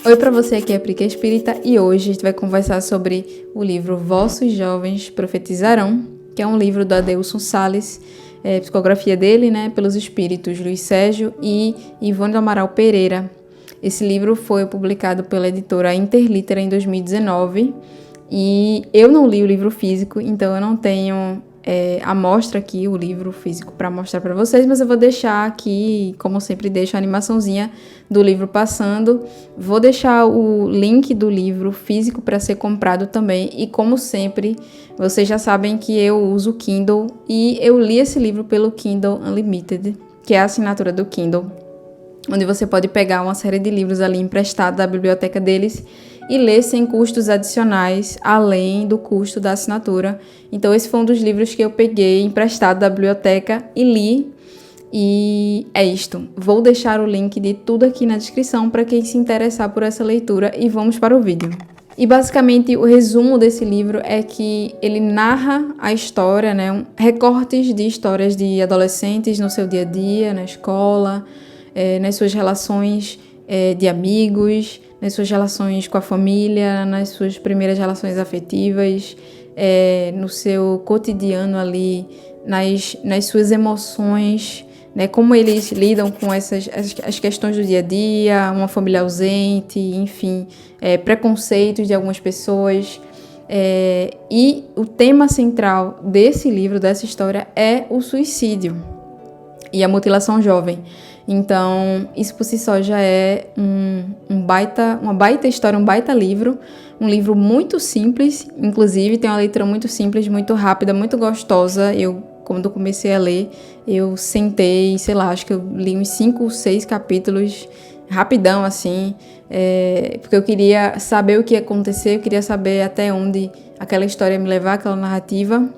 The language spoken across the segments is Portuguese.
Oi, para você, aqui é a Prica Espírita e hoje a gente vai conversar sobre o livro Vossos Jovens Profetizarão, que é um livro do Adeilson Sales, psicografia dele, né, pelos espíritos Luiz Sérgio e Ivone do Amaral Pereira. Esse livro foi publicado pela editora Interlitera em 2019 e eu não li o livro físico, então eu não tenho a mostra aqui, o livro físico, para mostrar para vocês, mas eu vou deixar aqui, como sempre deixo a animaçãozinha do livro passando. Vou deixar o link do livro físico para ser comprado também, e como sempre, vocês já sabem que eu uso o Kindle e eu li esse livro pelo Kindle Unlimited, que é a assinatura do Kindle, onde você pode pegar uma série de livros ali emprestados da biblioteca deles e ler sem custos adicionais, além do custo da assinatura. Então esse foi um dos livros que eu peguei emprestado da biblioteca e li. E é isto. Vou deixar o link de tudo aqui na descrição para quem se interessar por essa leitura, e vamos para o vídeo. E basicamente o resumo desse livro é que ele narra a história, né, recortes de histórias de adolescentes no seu dia a dia, na escola, nas suas relações de amigos, nas suas relações com a família, nas suas primeiras relações afetivas, no seu cotidiano ali, nas suas emoções, né, como eles lidam com as questões do dia a dia, uma família ausente, enfim, preconceitos de algumas pessoas. E o tema central desse livro, dessa história, é o suicídio e a mutilação jovem. Então, isso por si só já é uma baita história, um baita livro, um livro muito simples, inclusive tem uma leitura muito simples, muito rápida, muito gostosa. Quando eu comecei a ler, eu sentei, sei lá, acho que eu li uns 5 ou 6 capítulos, rapidão assim, porque eu queria saber o que ia acontecer, eu queria saber até onde aquela história ia me levar, aquela narrativa,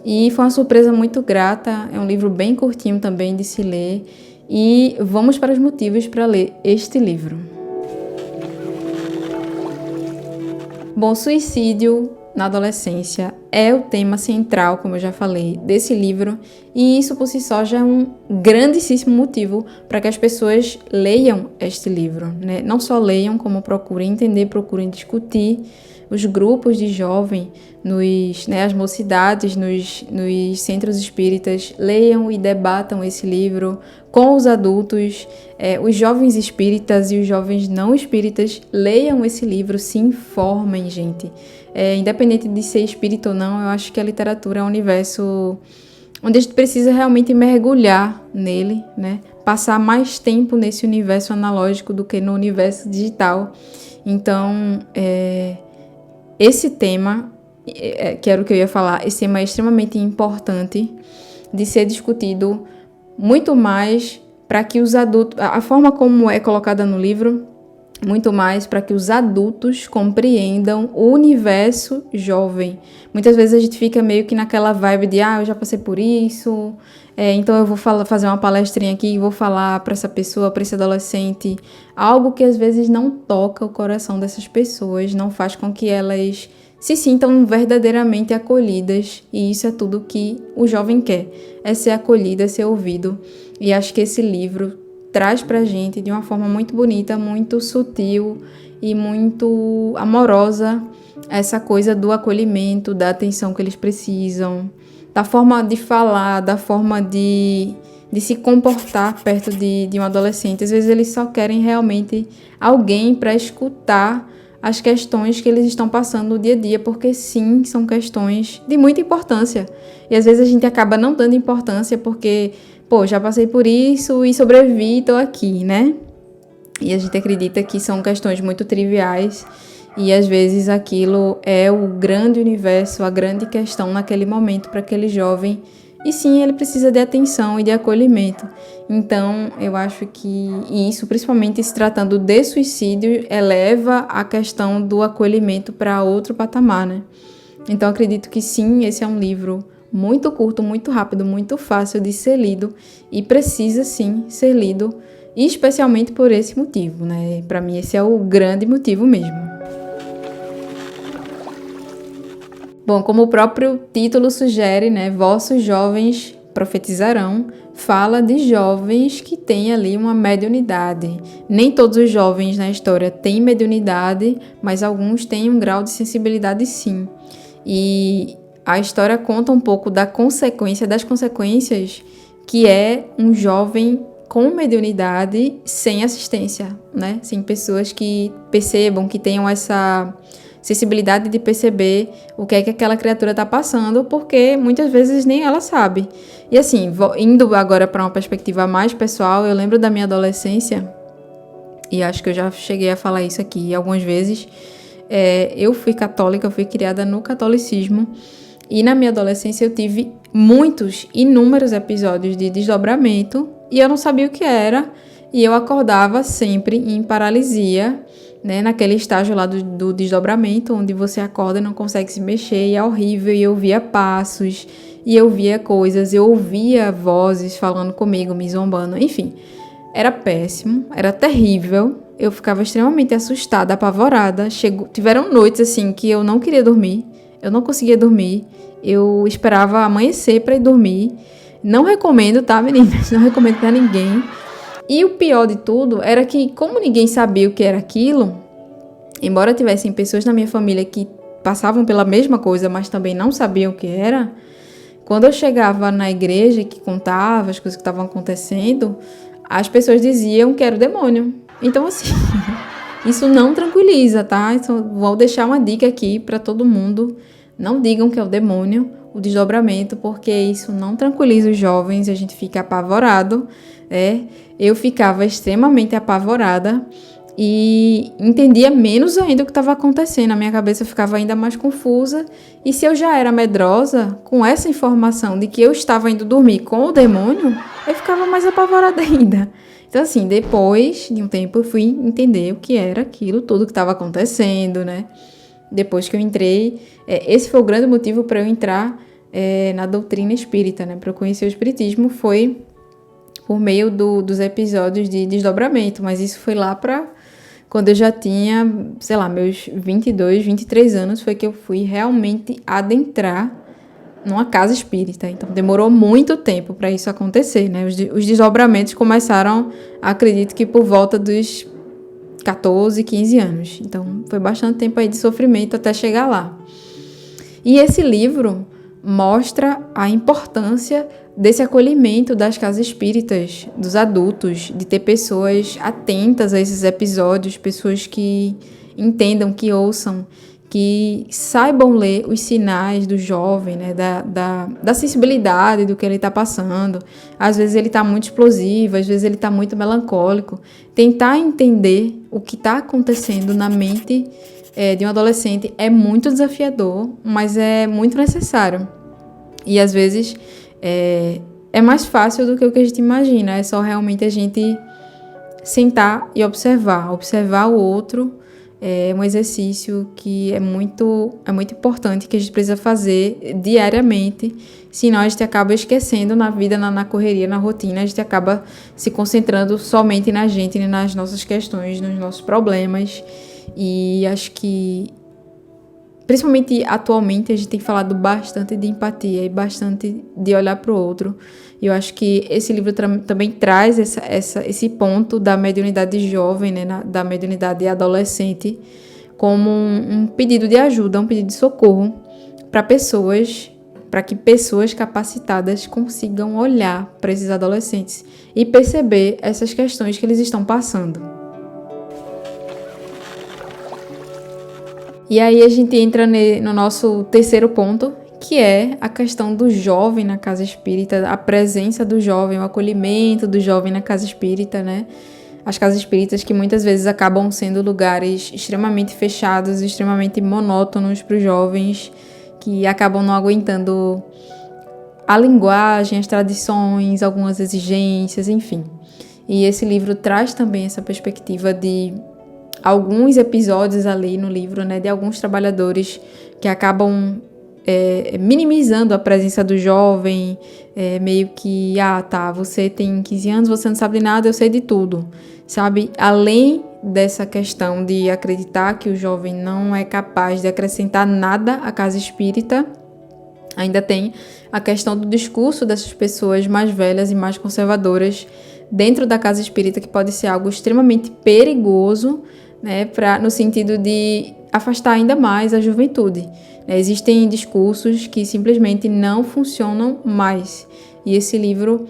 e foi uma surpresa muito grata. É um livro bem curtinho também de se ler. E vamos para os motivos para ler este livro. Bom, suicídio na adolescência é o tema central, como eu já falei, desse livro, e isso por si só já é um grandíssimo motivo para que as pessoas leiam este livro, né? Não só leiam, como procurem entender, procurem discutir. Os grupos de jovens, as mocidades, nos centros espíritas, leiam e debatam esse livro com os adultos. Os jovens espíritas e os jovens não espíritas, leiam esse livro, se informem, gente. Independente de ser espírita ou não, eu acho que a literatura é um universo onde a gente precisa realmente mergulhar nele, né? Passar mais tempo nesse universo analógico do que no universo digital. Então, esse tema, que era o que eu ia falar, esse tema é extremamente importante de ser discutido muito mais para que os adultos, a forma como é colocada no livro, muito mais para que os adultos compreendam o universo jovem. Muitas vezes a gente fica meio que naquela vibe de, eu já passei por isso, então eu vou fazer uma palestrinha aqui e vou falar para essa pessoa, para esse adolescente, algo que às vezes não toca o coração dessas pessoas, não faz com que elas se sintam verdadeiramente acolhidas, e isso é tudo que o jovem quer, é ser acolhido, é ser ouvido. E acho que esse livro traz pra gente de uma forma muito bonita, muito sutil e muito amorosa essa coisa do acolhimento, da atenção que eles precisam, da forma de falar, da forma de se comportar perto de um adolescente. Às vezes eles só querem realmente alguém para escutar as questões que eles estão passando no dia a dia, porque sim, são questões de muita importância. E às vezes a gente acaba não dando importância porque, já passei por isso e sobrevivi, estou aqui, né? E a gente acredita que são questões muito triviais e às vezes aquilo é o grande universo, a grande questão naquele momento para aquele jovem. E sim, ele precisa de atenção e de acolhimento. Então, eu acho que isso, principalmente se tratando de suicídio, eleva a questão do acolhimento para outro patamar, né? Então, acredito que sim, esse é um livro muito curto, muito rápido, muito fácil de ser lido e precisa sim ser lido, especialmente por esse motivo, né? Para mim, esse é o grande motivo mesmo. Bom, como o próprio título sugere, né, Vossos Jovens profetizarão, fala de jovens que têm ali uma mediunidade. Nem todos os jovens na história têm mediunidade, mas alguns têm um grau de sensibilidade sim. E a história conta um pouco das consequências que é um jovem com mediunidade sem assistência, né? Sem pessoas que percebam, que tenham essa sensibilidade de perceber o que é que aquela criatura está passando, porque muitas vezes nem ela sabe. E assim, indo agora para uma perspectiva mais pessoal, eu lembro da minha adolescência, e acho que eu já cheguei a falar isso aqui algumas vezes. Eu fui católica, eu fui criada no catolicismo, e na minha adolescência eu tive inúmeros episódios de desdobramento, e eu não sabia o que era, e eu acordava sempre em paralisia, né, naquele estágio lá do desdobramento, onde você acorda e não consegue se mexer, e é horrível, e eu via passos, e eu via coisas, eu ouvia vozes falando comigo, me zombando, enfim, era péssimo, era terrível, eu ficava extremamente assustada, apavorada, tiveram noites assim que eu não queria dormir, eu não conseguia dormir, eu esperava amanhecer para ir dormir, não recomendo, tá, meninas, não recomendo pra ninguém. E o pior de tudo era que, como ninguém sabia o que era aquilo, embora tivessem pessoas na minha família que passavam pela mesma coisa, mas também não sabiam o que era, quando eu chegava na igreja que contava as coisas que estavam acontecendo, as pessoas diziam que era o demônio. Então, assim, isso não tranquiliza, tá? Então, vou deixar uma dica aqui para todo mundo. Não digam que é o demônio, o desdobramento, porque isso não tranquiliza os jovens, a gente fica apavorado, né? Eu ficava extremamente apavorada e entendia menos ainda o que estava acontecendo. A minha cabeça ficava ainda mais confusa. E se eu já era medrosa, com essa informação de que eu estava indo dormir com o demônio, eu ficava mais apavorada ainda. Então, assim, depois de um tempo eu fui entender o que era aquilo, tudo que estava acontecendo, né? Depois que eu entrei, esse foi o grande motivo para eu entrar na doutrina espírita, né? Para eu conhecer o espiritismo, foi por meio dos episódios de desdobramento, mas isso foi lá para quando eu já tinha, sei lá, meus 22, 23 anos, foi que eu fui realmente adentrar numa casa espírita. Então, demorou muito tempo para isso acontecer, né? Os desdobramentos começaram, acredito que por volta dos 14, 15 anos. Então, foi bastante tempo aí de sofrimento até chegar lá. E esse livro mostra a importância desse acolhimento das casas espíritas, dos adultos, de ter pessoas atentas a esses episódios, pessoas que entendam, que ouçam, que saibam ler os sinais do jovem, né, da sensibilidade do que ele está passando. Às vezes ele está muito explosivo, às vezes ele está muito melancólico. Tentar entender o que está acontecendo na mente de um adolescente é muito desafiador, mas é muito necessário. E às vezes é mais fácil do que o que a gente imagina. É só realmente a gente sentar e observar o outro. É um exercício que é muito importante, que a gente precisa fazer diariamente, senão a gente acaba esquecendo na vida, na correria, na rotina, a gente acaba se concentrando somente na gente, nas nossas questões, nos nossos problemas. E acho que, principalmente atualmente, a gente tem falado bastante de empatia e bastante de olhar para o outro. E eu acho que esse livro também traz esse ponto da mediunidade jovem, né, da mediunidade adolescente, como um pedido de ajuda, um pedido de socorro para que pessoas capacitadas consigam olhar para esses adolescentes e perceber essas questões que eles estão passando. E aí a gente entra no nosso terceiro ponto, que é a questão do jovem na casa espírita, a presença do jovem, o acolhimento do jovem na casa espírita, né? As casas espíritas que muitas vezes acabam sendo lugares extremamente fechados, extremamente monótonos para os jovens, que acabam não aguentando a linguagem, as tradições, algumas exigências, enfim. E esse livro traz também essa perspectiva de alguns episódios ali no livro, né, de alguns trabalhadores que acabam minimizando a presença do jovem, meio que, você tem 15 anos, você não sabe de nada, eu sei de tudo, sabe? Além dessa questão de acreditar que o jovem não é capaz de acrescentar nada à casa espírita, Ainda tem a questão do discurso dessas pessoas mais velhas e mais conservadoras dentro da casa espírita, que pode ser algo extremamente perigoso, né, no sentido de afastar ainda mais a juventude. Existem discursos que simplesmente não funcionam mais. E esse livro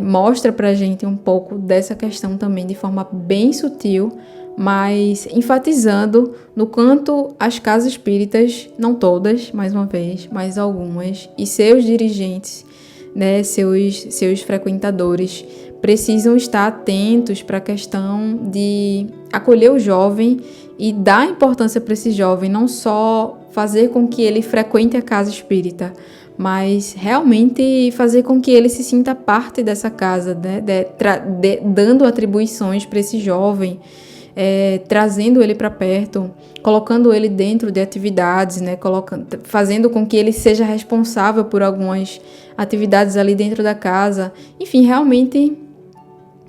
mostra pra gente um pouco dessa questão também de forma bem sutil, mas enfatizando no quanto as casas espíritas, não todas, mais uma vez, mas algumas, e seus dirigentes, né, seus frequentadores, precisam estar atentos para a questão de acolher o jovem e dar importância para esse jovem, não só fazer com que ele frequente a casa espírita, mas realmente fazer com que ele se sinta parte dessa casa, né? Dando atribuições para esse jovem, trazendo ele para perto, colocando ele dentro de atividades, né? Fazendo com que ele seja responsável por algumas atividades ali dentro da casa, enfim, realmente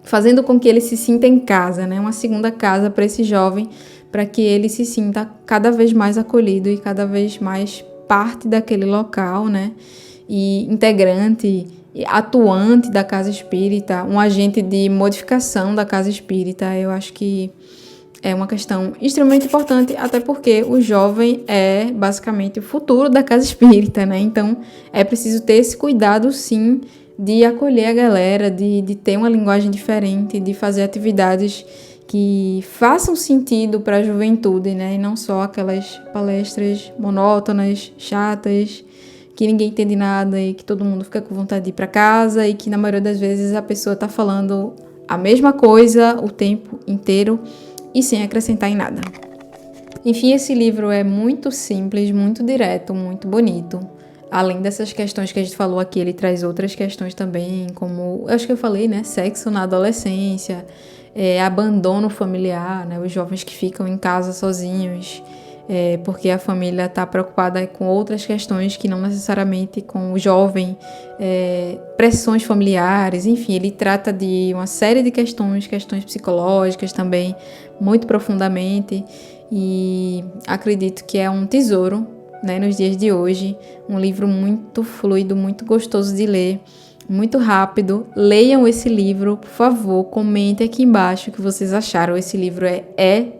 fazendo com que ele se sinta em casa, né? Uma segunda casa para esse jovem, para que ele se sinta cada vez mais acolhido e cada vez mais parte daquele local, né? E integrante, e atuante da casa espírita, um agente de modificação da casa espírita. Eu acho que é uma questão extremamente importante, até porque o jovem é basicamente o futuro da casa espírita, né? Então é preciso ter esse cuidado, sim, de acolher a galera, de ter uma linguagem diferente, de fazer atividades que façam sentido para a juventude, né? E não só aquelas palestras monótonas, chatas, que ninguém entende nada e que todo mundo fica com vontade de ir para casa e que na maioria das vezes a pessoa está falando a mesma coisa o tempo inteiro e sem acrescentar em nada. Enfim, esse livro é muito simples, muito direto, muito bonito. Além dessas questões que a gente falou aqui, ele traz outras questões também, como, eu acho que eu falei, né? Sexo na adolescência, abandono familiar, né? Os jovens que ficam em casa sozinhos, porque a família está preocupada com outras questões que não necessariamente com o jovem, pressões familiares, enfim, ele trata de uma série de questões psicológicas também, muito profundamente, e acredito que é um tesouro, né, nos dias de hoje, um livro muito fluido, muito gostoso de ler, muito rápido. Leiam esse livro, por favor, comentem aqui embaixo o que vocês acharam. Esse livro é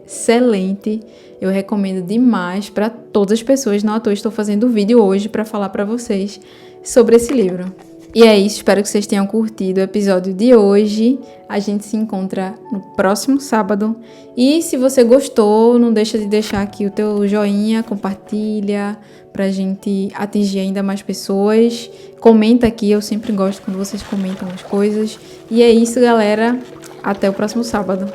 excelente, eu recomendo demais para todas as pessoas. Não à toa estou fazendo o vídeo hoje para falar para vocês sobre esse livro. E é isso, espero que vocês tenham curtido o episódio de hoje. A gente se encontra no próximo sábado. E se você gostou, não deixa de deixar aqui o teu joinha, compartilha, pra gente atingir ainda mais pessoas. Comenta aqui, eu sempre gosto quando vocês comentam as coisas. E é isso, galera. Até o próximo sábado.